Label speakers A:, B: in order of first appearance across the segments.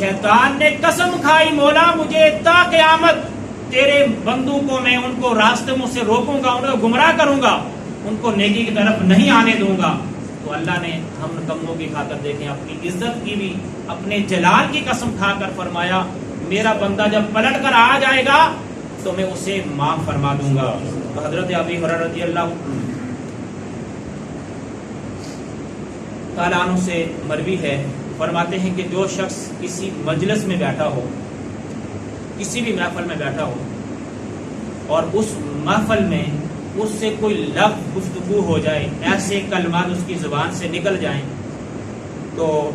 A: شیطان نے قسم کھائی مولا مجھے تا قیامت تیرے بندوں کو میں ان کو راستے میں سے روکوں گا، ان کو گمراہ کروں گا، ان کو نیکی کی طرف نہیں آنے دوں گا۔ تو اللہ نے ہم کموں کی خاطر دیکھیں اپنی عزت کی بھی اپنے جلال کی قسم کھا کر فرمایا میرا بندہ جب پلٹ کر آ جائے گا تو میں اسے معاف فرما دوں گا۔ تو حضرت ابی ہریرہ رضی اللہ تعالیٰ عنہ سے مروی ہے، فرماتے ہیں کہ جو شخص کسی مجلس میں بیٹھا ہو، کسی بھی محفل میں بیٹھا ہو، اور اس محفل میں اس سے کوئی لفظ گفتگو ہو جائے، ایسے کلمات اس کی زبان سے نکل جائیں، تو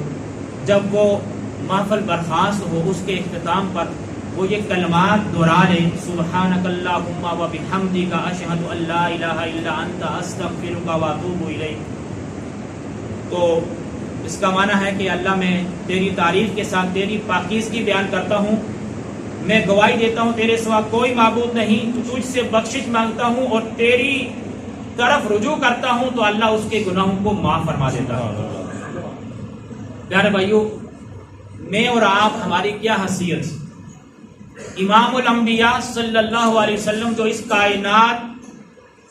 A: جب وہ محفل برخاست ہو اس کے اختتام پر وہ یہ کلمات دہرا لے، سبحانک اللہم و بحمدک اشہد ان لا الہ الا انت استغفرک و اتوب الیک، تو اس کا معنی ہے کہ اللہ میں تیری تعریف کے ساتھ تیری پاکیزگی بیان کرتا ہوں، میں گواہی دیتا ہوں تیرے سوا کوئی معبود نہیں، تجھ سے بخشش مانگتا ہوں اور تیری طرف رجوع کرتا ہوں، تو اللہ اس کے گناہوں کو معاف فرما دیتا ہے۔ پیارے بھائیو، میں اور آپ ہماری کیا حیثیت؟ امام الانبیاء صلی اللہ علیہ وسلم جو اس کائنات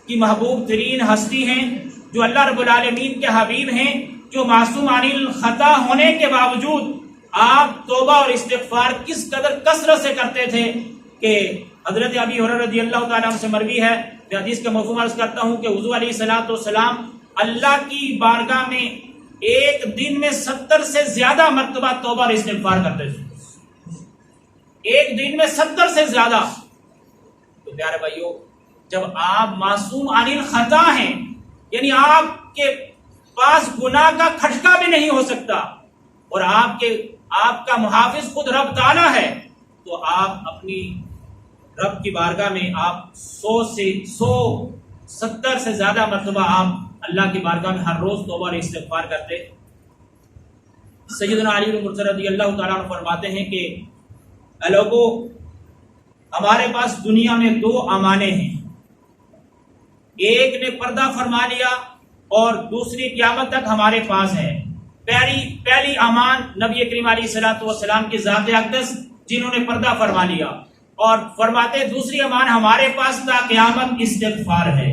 A: کی محبوب ترین ہستی ہیں، جو اللہ رب العالمین کے حبیب ہیں، جو معصوم عن الخطا ہونے کے باوجود آپ توبہ اور استغفار کس قدر کثرت سے کرتے تھے کہ حضرت ابی ہریرہ رضی اللہ تعالیٰ عنہ سے مروی ہے، میں حدیث کا مفہوم عرض کرتا ہوں کہ حضور علیہ الصلوۃ والسلام اللہ کی بارگاہ میں ایک دن میں 70 سے زیادہ مرتبہ توبہ اور استغفار کرتے تھے، ایک دن میں 70 سے زیادہ۔ تو پیارے بھائیو، جب آپ معصوم عن الخطا ہیں، یعنی آپ کے پاس گناہ کا کھٹکا بھی نہیں ہو سکتا، اور آپ کا محافظ خود رب تعالیٰ ہے، تو آپ اپنی رب کی بارگاہ میں آپ 170 سے زیادہ مرتبہ آپ اللہ کی بارگاہ میں ہر روز توبہ اور استغفار کرتے۔ سیدنا علی بن مرزا رضی اللہ تعالیٰ عنہ فرماتے ہیں کہ اے لوگو، ہمارے پاس دنیا میں 2 امانے ہیں، ایک نے پردہ فرما لیا اور دوسری قیامت تک ہمارے پاس ہے۔ پہلی امان نبی کریم علیہ الصلوۃ والسلام کی ذات اقدس جنہوں نے پردہ فرما لیا، اور فرماتے دوسری امان ہمارے پاس تا قیامت استغفار ہے،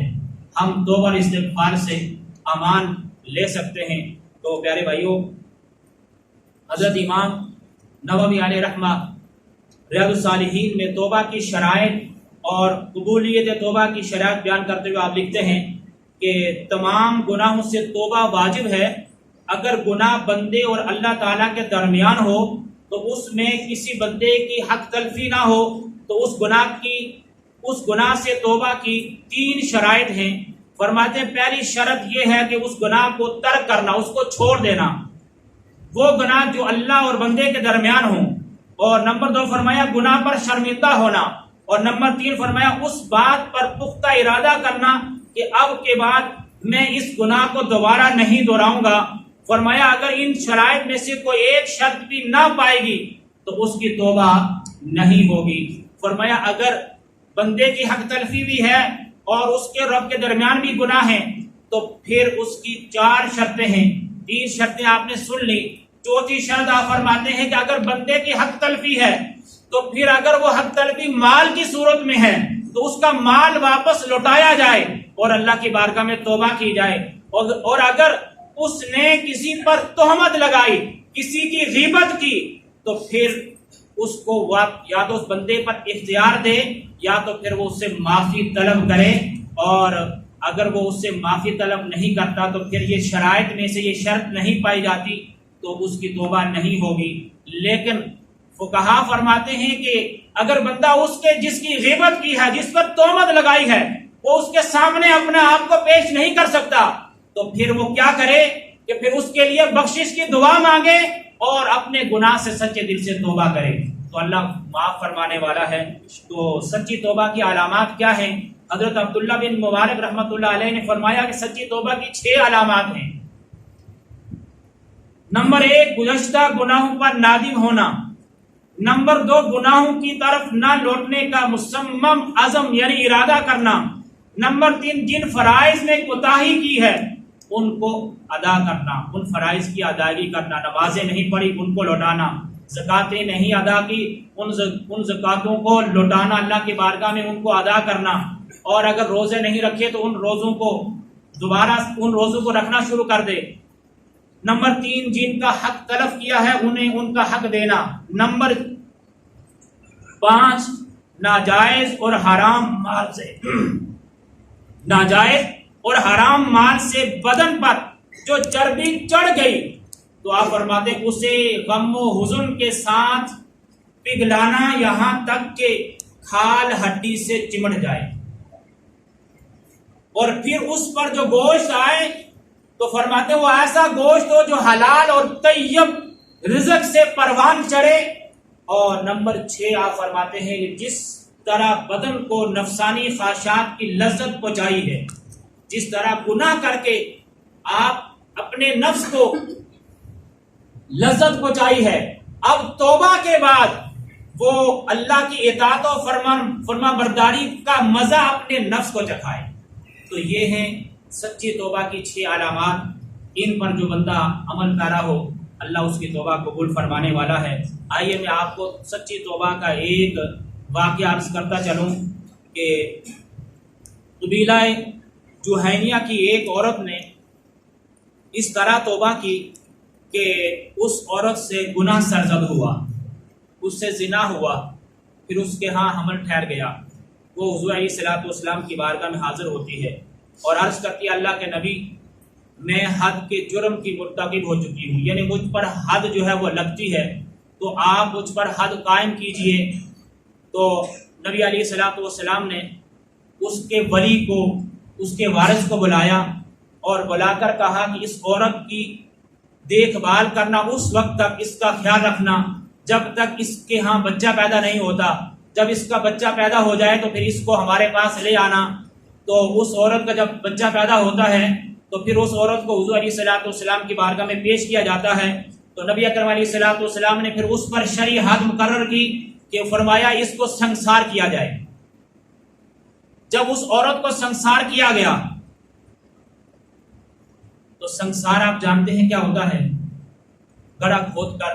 A: ہم توبہ اور استغفار سے امان لے سکتے ہیں۔ تو پیارے بھائیوں، حضرت امام نووی علیہ رحمہ ریاض الصالحین میں توبہ کی شرائط اور قبولیت توبہ کی شرائط بیان کرتے ہوئے آپ لکھتے ہیں کہ تمام گناہوں سے توبہ واجب ہے۔ اگر گناہ بندے اور اللہ تعالیٰ کے درمیان ہو تو اس میں کسی بندے کی حق تلفی نہ ہو، تو اس گناہ سے توبہ کی 3 شرائط ہیں۔ فرماتے ہیں پہلی شرط یہ ہے کہ اس گناہ کو ترک کرنا، اس کو چھوڑ دینا، وہ گناہ جو اللہ اور بندے کے درمیان ہوں، اور نمبر 2 فرمایا گناہ پر شرمندہ ہونا، اور نمبر 3 فرمایا اس بات پر پختہ ارادہ کرنا کہ اب کے بعد میں اس گناہ کو دوبارہ نہیں دہراؤں گا۔ فرمایا اگر ان شرائط میں سے کوئی ایک شرط بھی نہ پائے گی تو اس کی توبہ نہیں ہوگی۔ فرمایا اگر بندے کی حق تلفی بھی ہے اور اس کے رب کے درمیان بھی گناہ ہے تو پھر اس کی 4 شرطیں ہیں، 3 شرطیں آپ نے سن لی، چوتھی شرط آپ فرماتے ہیں کہ اگر بندے کی حق تلفی ہے تو پھر اگر وہ حق تلفی مال کی صورت میں ہے تو اس کا مال واپس لوٹایا جائے اور اللہ کی بارگاہ میں توبہ کی جائے، اور اگر اس نے کسی پر تہمت لگائی، کسی کی غیبت کی، تو پھر اس کو یا تو اس بندے پر اختیار دے یا تو پھر وہ اس سے معافی طلب کرے، اور اگر وہ اس سے معافی طلب نہیں کرتا تو پھر یہ شرائط میں سے یہ شرط نہیں پائی جاتی تو اس کی توبہ نہیں ہوگی۔ لیکن فقہا فرماتے ہیں کہ اگر بندہ اس کے جس کی غیبت کی ہے، جس پر تہمت لگائی ہے، وہ اس کے سامنے اپنے آپ کو پیش نہیں کر سکتا، تو پھر وہ کیا کرے کہ پھر اس کے لیے بخشش کی دعا مانگے اور اپنے گناہ سے سچے دل سے توبہ کرے، تو اللہ معاف فرمانے والا ہے۔ تو سچی توبہ کی علامات کیا ہیں؟ حضرت عبداللہ بن مبارک رحمۃ اللہ علیہ نے فرمایا کہ سچی توبہ کی 6 علامات ہیں۔ نمبر 1 گزشتہ گناہوں پر نادم ہونا، نمبر 2 گناہوں کی طرف نہ لوٹنے کا مصمم عزم یعنی ارادہ کرنا، نمبر 3 جن فرائض میں کوتاہی کی ہے ان کو ادا کرنا، ان فرائض کی ادائیگی کرنا، نمازیں نہیں پڑھی ان کو لوٹانا، زکاتیں نہیں ادا کی، ان زکاتوں کو لوٹانا، اللہ کی بارگاہ میں ان کو ادا کرنا، اور اگر روزے نہیں رکھے تو ان روزوں کو دوبارہ ان روزوں کو رکھنا شروع کر دے۔ نمبر 3، جن کا حق تلف کیا ہے انہیں ان کا حق دینا۔ نمبر 5، ناجائز اور حرام مال سے بدن پر جو چربی چڑھ گئی تو آپ فرماتے ہیں اسے غم و حزن کے ساتھ پگھلانا یہاں تک کہ کھال ہڈی سے چمٹ جائے، اور پھر اس پر جو گوشت آئے تو فرماتے ہیں وہ ایسا گوشت ہو جو حلال اور طیب رزق سے پروان چڑھے۔ اور نمبر 6 آپ فرماتے ہیں جس طرح بدن کو نفسانی خواہشات کی لذت پہنچائی ہے، جس طرح گناہ کر کے آپ اپنے نفس کو لذت پہنچائی ہے، اب توبہ کے بعد وہ اللہ کی اطاعت و فرما برداری کا مزہ اپنے نفس کو چکھائے۔ تو یہ ہیں سچی توبہ کی 6 علامات، ان پر جو بندہ عمل پیرا ہو اللہ اس کی توبہ قبول فرمانے والا ہے۔ آئیے میں آپ کو سچی توبہ کا ایک واقعہ عرض کرتا چلوں کہ قبیلہ جوہینیہ کی ایک عورت نے اس طرح توبہ کی کہ اس عورت سے گناہ سرزد ہوا، اس سے زنا ہوا، پھر اس کے ہاں حمل ٹھہر گیا۔ وہ حضور علیہ الصلوۃ والسلام کی بارگاہ میں حاضر ہوتی ہے اور عرض کرتی ہے اللہ کے نبی میں حد کے جرم کی مرتکب ہو چکی ہوں، یعنی مجھ پر حد جو ہے وہ لگتی ہے، تو آپ مجھ پر حد قائم کیجئے۔ تو نبی علیہ الصلوۃ والسلام نے اس کے ولی کو، اس کے وارث کو بلایا اور بلا کر کہا کہ اس عورت کی دیکھ بھال کرنا، اس وقت تک اس کا خیال رکھنا جب تک اس کے ہاں بچہ پیدا نہیں ہوتا، جب اس کا بچہ پیدا ہو جائے تو پھر اس کو ہمارے پاس لے آنا۔ تو اس عورت کا جب بچہ پیدا ہوتا ہے تو پھر اس عورت کو حضور علیہ الصلوۃ والسلام کی بارگاہ میں پیش کیا جاتا ہے۔ تو نبی اکرم علیہ الصلوۃ والسلام نے پھر اس پر شرعی حد مقرر کی کہ فرمایا اس کو سنگسار کیا جائے۔ جب اس عورت کو سنگسار کیا گیا تو سنگسار آپ جانتے ہیں کیا ہوتا ہے، گڑھا کھود کر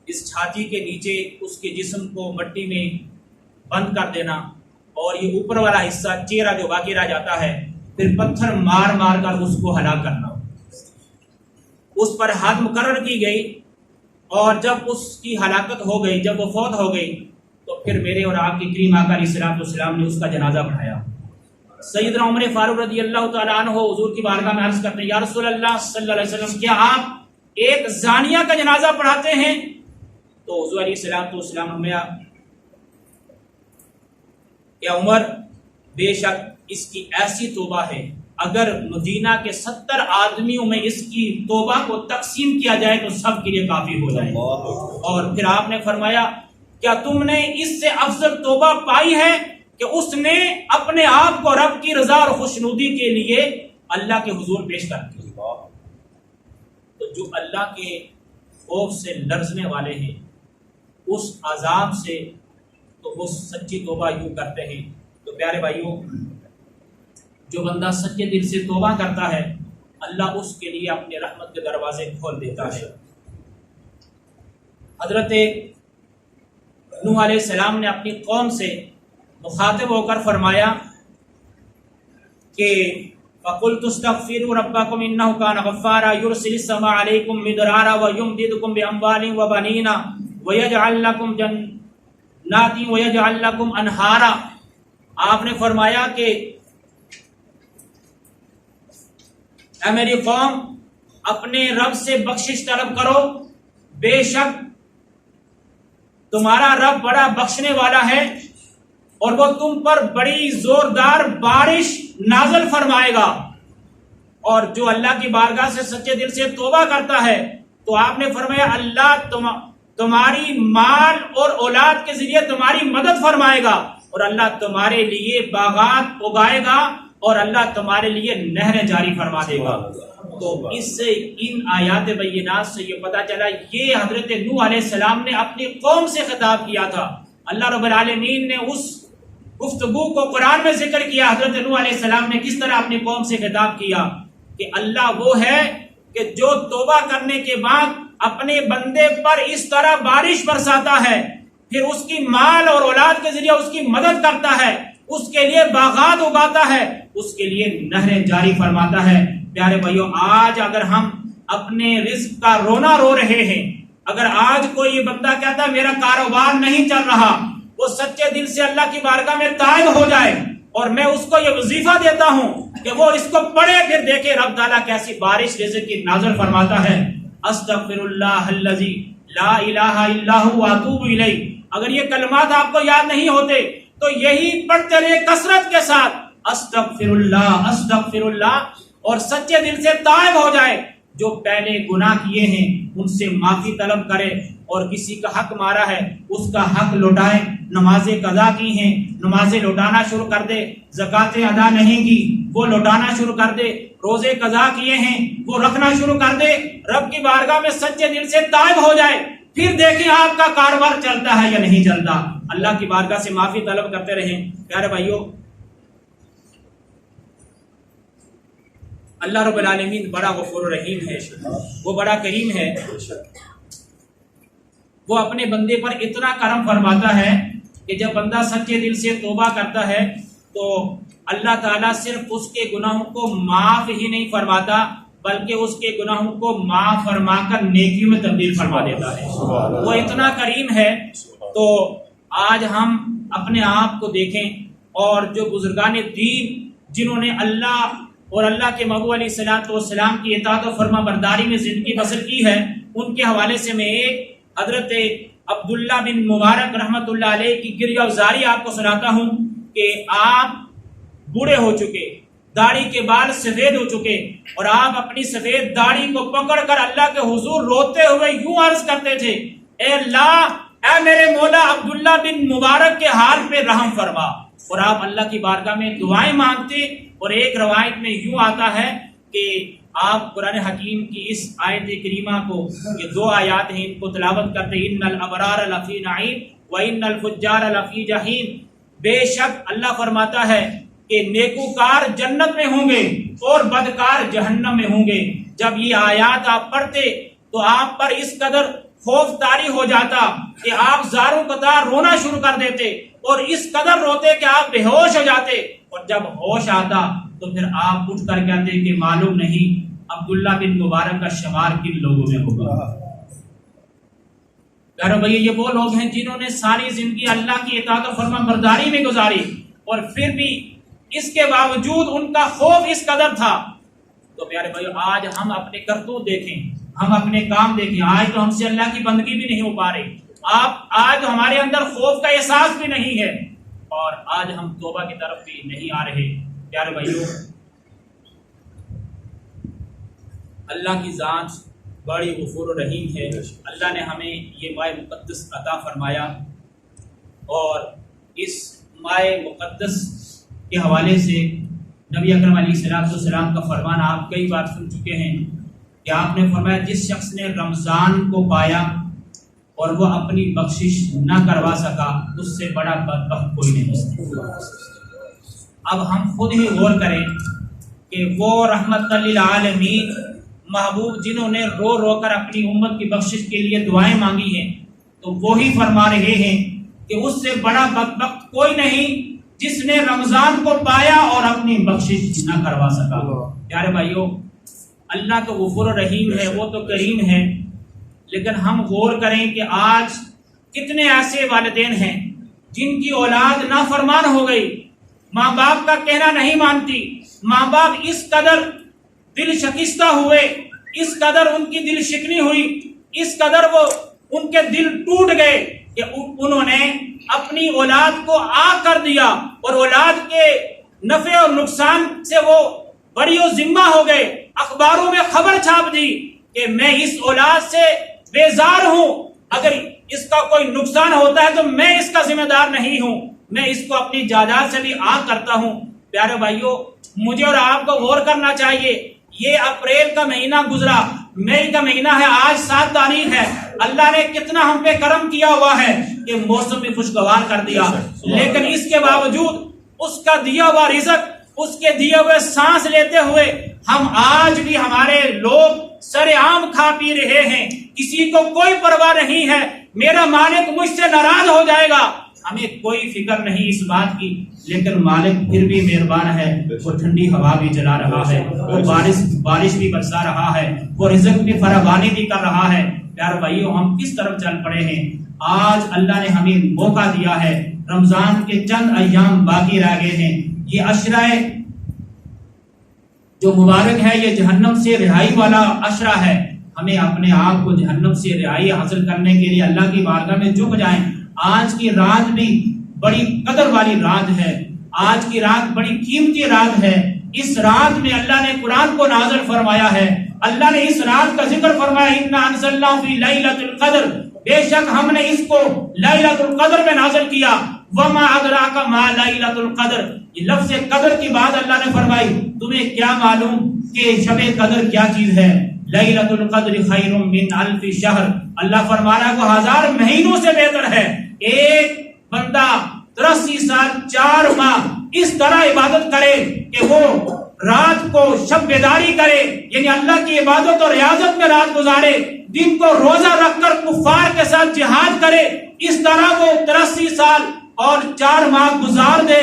A: اس چھاتی کے نیچے اس کے جسم کو مٹی میں بند کر دینا، اور یہ اوپر والا حصہ چہرہ جو باقی رہ جاتا ہے پھر پتھر مار مار کر اس کو ہلاک کرنا۔ اس پر حد مقرر کی گئی، اور جب اس کی ہلاکت ہو گئی، جب وہ فوت ہو گئی تو پھر میرے اور آپ کی کریم آقا علیہ الصلوۃ والسلام نے اس کا جنازہ پڑھایا۔ سیدنا عمر فاروق رضی اللہ تعالیٰ عنہ حضور کی بارگاہ میں عرض کرتے ہیں یا رسول اللہ صلی اللہ علیہ وسلم کیا آپ ایک زانیہ کا جنازہ پڑھاتے ہیں؟ تو حضور علیہ الصلوۃ والسلام نے کہ عمر بے شک اس کی ایسی توبہ ہے اگر مدینہ کے 70 آدمیوں میں اس کی توبہ کو تقسیم کیا جائے تو سب کے لیے کافی ہو جائے۔ اور پھر آپ نے فرمایا کیا تم نے اس سے افضل توبہ پائی ہے کہ اس نے اپنے آپ کو رب کی رضا اور خوشنودی کے لیے اللہ کے حضور پیش کر دیا۔ تو جو اللہ کے خوف سے لرزنے والے ہیں اس عذاب سے تو وہ سچی توبہ یوں کرتے ہیں۔ تو پیارے بھائیوں، جو بندہ سچے دل سے توبہ کرتا ہے اللہ اس کے لیے اپنے رحمت کے دروازے کھول دیتا ہے۔ حضرت نوح علیہ السلام نے اپنی قوم سے مخاطب ہو کر فرمایا کہ فَقُلْتُ اسْتَغْفِرُوا رَبَّكُمْ إِنَّهُ كَانَ غَفَّارًا يُرْسِلِ السَّمَاءَ عَلَيْكُمْ مِدْرَارًا وَيُمْدِدْكُمْ بِأَمْوَالٍ وَبَنِينَ وَيَجْعَلْ لَكُمْ جَنَّاتٍ وَيَجْعَلْ لَكُمْ أَنْهَارًا۔ آپ نے فرمایا کہ اے میری قوم اپنے رب سے بخشش طلب کرو، بے شک تمہارا رب بڑا بخشنے والا ہے اور وہ تم پر بڑی زوردار بارش نازل فرمائے گا۔ اور جو اللہ کی بارگاہ سے سچے دل سے توبہ کرتا ہے تو آپ نے فرمایا اللہ تمہاری مال اور اولاد کے ذریعے تمہاری مدد فرمائے گا، اور اللہ تمہارے لیے باغات اگائے گا، اور اللہ تمہارے لیے نہریں جاری فرما دے گا۔ تو اس سے ان آیات بینات سے یہ پتہ چلا یہ حضرت نوح علیہ السلام نے اپنی قوم سے خطاب کیا تھا۔ اللہ رب العالمین نے اس گفتگو کو قرآن میں ذکر کیا، حضرت نوح علیہ السلام نے کس طرح اپنی قوم سے خطاب کیا کہ اللہ وہ ہے کہ جو توبہ کرنے کے بعد اپنے بندے پر اس طرح بارش برساتا ہے، پھر اس کی مال اور اولاد کے ذریعے اس کی مدد کرتا ہے، اس کے لیے باغات اگاتا ہے، اس کے لیے نہریں جاری فرماتا ہے۔ پیارے بھائیو، آج اگر ہم اپنے رزق کا رونا رو رہے ہیں، اگر آج کوئی یہ بندہ کہتا ہے میرا کاروبار نہیں چل رہا، وہ سچے دل سے اللہ کی بارگاہ میں تائب ہو جائے، اور میں اس کو یہ وظیفہ دیتا ہوں کہ وہ اس کو پڑھے، پھر دیکھے رب تعالیٰ کیسی بارش رزق کی نازل فرماتا ہے۔ استغفر اللہ الذی لا الہ الا هو واتوب الیہ۔ اگر یہ کلمات آپ کو یاد نہیں ہوتے تو یہی پڑھتے رہے کثرت کے ساتھ، استغفر اللہ، اور سچے دل سے تائب ہو جائے۔ جو پہلے گناہ کیے ہیں ان سے معافی طلب کرے، اور کسی کا حق مارا ہے اس کا حق لوٹائے۔ نمازیں قضا کی ہیں، نمازیں لوٹانا شروع کر دے۔ زکاتیں ادا نہیں کی، وہ لوٹانا شروع کر دے۔ روزے قضا کیے ہیں وہ رکھنا شروع کر دے۔ رب کی بارگاہ میں سچے دل سے تائب ہو جائے، پھر دیکھیں آپ کا کاروبار چلتا ہے یا نہیں چلتا۔ اللہ کی بارگاہ سے معافی طلب کرتے رہیں۔ پیارے بھائیو، اللہ رب العالمین بڑا غفور رحیم ہے، وہ بڑا کریم ہے۔ وہ اپنے بندے پر اتنا کرم فرماتا ہے کہ جب بندہ سچے دل سے توبہ کرتا ہے تو اللہ تعالیٰ صرف اس کے گناہوں کو معاف ہی نہیں فرماتا، بلکہ اس کے گناہوں کو معاف فرما کر نیکیوں میں تبدیل فرما دیتا ہے۔ وہ اتنا کریم ہے۔ تو آج ہم اپنے آپ کو دیکھیں، اور جو بزرگان دین جنہوں نے اللہ اور اللہ کے محبوب علیہ الصلوۃ والسلام کی اطاعت و فرما برداری میں زندگی بسر کی ہے، ان کے حوالے سے میں ایک حضرت عبداللہ بن مبارک رحمۃ اللہ علیہ کی گریہ افزاری آپ کو سناتا ہوں کہ آپ بوڑھے ہو چکے، داڑھی کے بال سفید ہو چکے، اور آپ اپنی سفید داڑھی کو پکڑ کر اللہ کے حضور روتے ہوئے یوں عرض کرتے تھے، اے اللہ، اے میرے مولا عبداللہ بن مبارک کے حال پہ رحم فرما۔ اور آپ اللہ کی بارگاہ میں دعائیں مانگتے، اور ایک روایت میں یوں آتا ہے کہ آپ قرآن حکیم کی اس آیت کریمہ کو، یہ دو آیات ہیں، ان کو تلاوت کرتے، ان الابرار لفی نعیم وان الفجار لفی جحیم۔ بے شک اللہ فرماتا ہے کہ نیکوکار جنت میں ہوں گے اور بدکار جہنم میں ہوں گے۔ جب یہ آیات آپ پڑھتے تو آپ پر اس قدر خوف طاری ہو جاتا کہ آپ زاروں قطار رونا شروع کر دیتے، اور اس قدر روتے کہ آپ بے ہوش ہو جاتے، اور جب ہوش آتا تو پھر آپ اٹھ کر کہتے کہ معلوم نہیں عبداللہ بن مبارک کا شمار کن لوگوں میں ہوگا۔ پیارے بھائی، یہ وہ لوگ ہیں جنہوں نے ساری زندگی اللہ کی اطاعت و فرما برداری میں گزاری، اور پھر بھی اس کے باوجود ان کا خوف اس قدر تھا۔ تو پیارے بھائی، آج ہم اپنے کرتوت دیکھیں، ہم اپنے کام دیکھیں، آج تو ہم سے اللہ کی بندگی بھی نہیں ہو پا رہی، آج ہمارے اندر خوف کا احساس بھی نہیں ہے، اور آج ہم توبہ کی طرف بھی نہیں آ رہے۔ پیارے بھائیو، اللہ کی ذات بڑی غفور و رحیم ہے۔ اللہ نے ہمیں یہ ماہ مقدس عطا فرمایا، اور اس ماہ مقدس کے حوالے سے نبی اکرم علیہ السلام کا فرمان آپ کئی بار سن چکے ہیں کہ آپ نے فرمایا، جس شخص نے رمضان کو پایا اور وہ اپنی بخشش نہ کروا سکا، اس سے بڑا بدبخت کوئی نہیں ہو سکتا۔ اب ہم خود ہی غور کریں کہ وہ رحمت للعالمین محبوب جنہوں نے رو رو کر اپنی امت کی بخشش کے لیے دعائیں مانگی ہیں، تو وہی فرما رہے ہیں کہ اس سے بڑا بدبخت کوئی نہیں جس نے رمضان کو پایا اور اپنی بخشش نہ کروا سکا۔ پیارے بھائیو، اللہ تو غفور رحیم ہے، وہ تو کریم ہے، لیکن ہم غور کریں کہ آج کتنے ایسے والدین ہیں جن کی اولاد نافرمان ہو گئی، ماں باپ کا کہنا نہیں مانتی، ماں باپ اس قدر دل شکستہ ہوئے، اس قدر ان کی دل شکنی ہوئی، اس قدر وہ ان کے دل ٹوٹ گئے کہ انہوں نے اپنی اولاد کو آگ کر دیا، اور اولاد کے نفع اور نقصان سے وہ بری و ذمہ ہو گئے، اخباروں میں خبر چھاپ دی کہ میں اس اولاد سے بیزار ہوں، اگر اس کا کوئی نقصان ہوتا ہے تو میں اس کا ذمہ دار نہیں ہوں، میں اس کو اپنی جائیداد سے بھی آگ کرتا ہوں۔ پیارے بھائیو، مجھے اور آپ کو غور کرنا چاہیے، یہ اپریل کا مہینہ گزرا، مئی کا مہینہ ہے، آج 7 تاریخ ہے، اللہ نے کتنا ہم پہ کرم کیا ہوا ہے کہ موسم بھی خوشگوار کر دیا، لیکن اس کے باوجود اس کا دیا ہوا رزق اس کے دیے ہوئے سانس لیتے ہوئے ہم آج بھی ہمارے لوگ سر عام کھا پی رہے ہیں، کسی کو کوئی پرواہ نہیں ہے، میرا مالک مجھ سے ناراض ہو جائے گا، ہمیں کوئی فکر نہیں اس بات کی، لیکن مالک پھر بھی مہربان ہے، وہ ٹھنڈی ہوا بھی چلا رہا ہے، وہ بارش بھی برسا رہا ہے، وہ رزق بھی فراوانی بھی کر رہا ہے۔ پیارے بھائیو، ہم کس طرف چل پڑے ہیں؟ آج اللہ نے ہمیں موقع دیا ہے، رمضان کے چند ایام باقی رہ گئے ہیں، یہ عشرہ جو مبارک ہے، یہ جہنم سے رہائی والا عشرہ ہے، ہمیں اپنے آپ کو جہنم سے رہائی حاصل کرنے کے لیے اللہ کی بارگاہ میں جھک جائیں۔ آج کی رات بھی بڑی قدر والی رات ہے، آج کی رات بڑی قیمتی رات ہے، اس رات میں اللہ نے قرآن کو نازل فرمایا ہے، اللہ نے اس رات کا ذکر فرمایا، اِنَّا أَنزَلْنَاهُ فِي لَيْلَةِ الْقَدْرِ، بے شک ہم نے اس کو لیلۃ القدر میں نازل کیا، وَمَا أَدْرَاكَ مَا لَيْلَةُ الْقَدْرِ، یہ لفظ قدر کی بات اللہ نے فرمائی، تمہیں کیا معلوم کہ شب قدر کیا چیز ہے؟ لیلۃ القدر خیر من الف شہر، اللہ فرما رہا ہے وہ 1000 مہینوں سے بہتر ہے۔ ایک بندہ 83 سال 4 ماہ اس طرح عبادت کرے کہ وہ رات کو شب بیداری کرے، یعنی اللہ کی عبادت اور ریاضت میں رات گزارے، دن کو روزہ رکھ کر کفار کے ساتھ جہاد کرے، اس طرح وہ 83 سال اور 4 ماہ گزار دے۔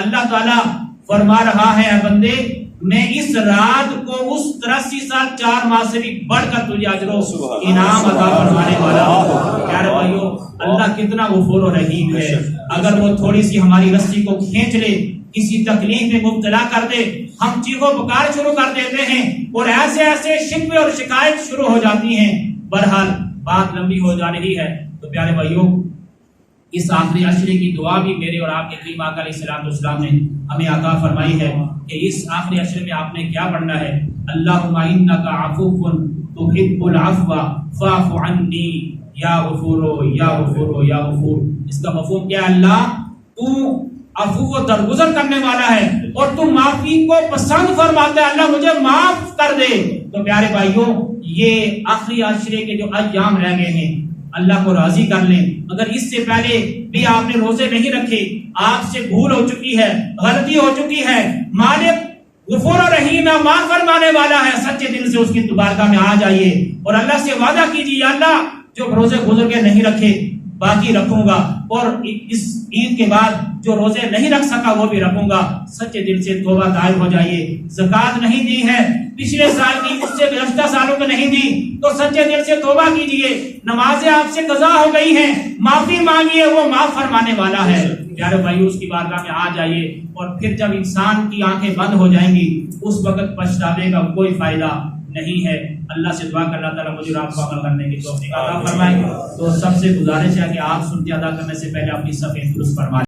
A: اللہ تعالیٰ فرما رہا ہے اے بندے، میں اس رات کو اس 83 سال 4 ماہ سے بھی بڑھ کر تجھے اجر و انعام عطا فرمانے والا ہوں۔ پیارے بھائیو، اللہ کتنا غفور و رحیم ہے، اگر وہ تھوڑی سی ہماری رسی کو کھینچ لے، کسی تکلیف میں مبتلا کر دے، ہم چیخو پکار شروع کر دیتے ہیں اور ایسے ایسے شکوے اور شکایت شروع ہو جاتی ہیں۔ بہرحال بات لمبی ہو جا رہی ہے، تو پیارے بھائیو، اس آخری عشرے کی دعا بھی میرے اور آپ کے کریم آقا علیہ السلام نے ہمیں عطا فرمائی ہے کہ اس آخری عشرے میں آپ نے کیا پڑھنا ہے؟ اللہم انک عفو تحب العفو فاعف عنی یا غفور یا غفور یا غفور۔ اس کا مفہوم کیا ہے؟ اللہ تو عفو و درگزر کرنے والا ہے اور تو معافی کو پسند فرماتا ہے، اللہ مجھے معاف کر دے۔ تو پیارے بھائیوں، یہ آخری عشرے کے جو ایام رہ گئے ہیں، اللہ کو راضی کر لیں۔ اگر اس سے پہلے بھی آپ نے روزے نہیں رکھے، آپ سے بھول ہو چکی ہے، غلطی ہو چکی ہے، مالک غفور و رحیم ہے، معاف فرمانے والا ہے، سچے دل سے اس کی بارگاہ میں آ جائیے اور اللہ سے وعدہ کیجیے، اللہ جو روزے گزر کے نہیں رکھے باقی رکھوں گا، اور اس عید کے بعد جو روزے نہیں رکھ سکا وہ بھی رکھوں گا۔ سچے دل سے توبہ طائب ہو جائیے۔ زکوٰۃ نہیں دی ہے پچھلے سال کی، اس سے گزشتہ سالوں میں نہیں دی، تو سچے دل سے توبہ کیجیے۔ نمازیں آپ سے قضا ہو گئی ہیں، معافی مانگیے، وہ معاف فرمانے والا ہے۔ پیارے بھائی، اس کی بارگاہ میں آ جائیے، اور پھر جب انسان کی آنکھیں بند ہو جائیں گی، اس وقت پچھتانے کا کوئی فائدہ نہیں ہے۔ اللہ سے دعا کر اللہ تعالیٰ مجھے اور آپ کو عمل کرنے کی توفیق عطا فرمائے۔ تو سب سے گزارش ہے کہ آپ سنتی ادا کرنے سے پہلے اپنی صفیں درست فرمائیں۔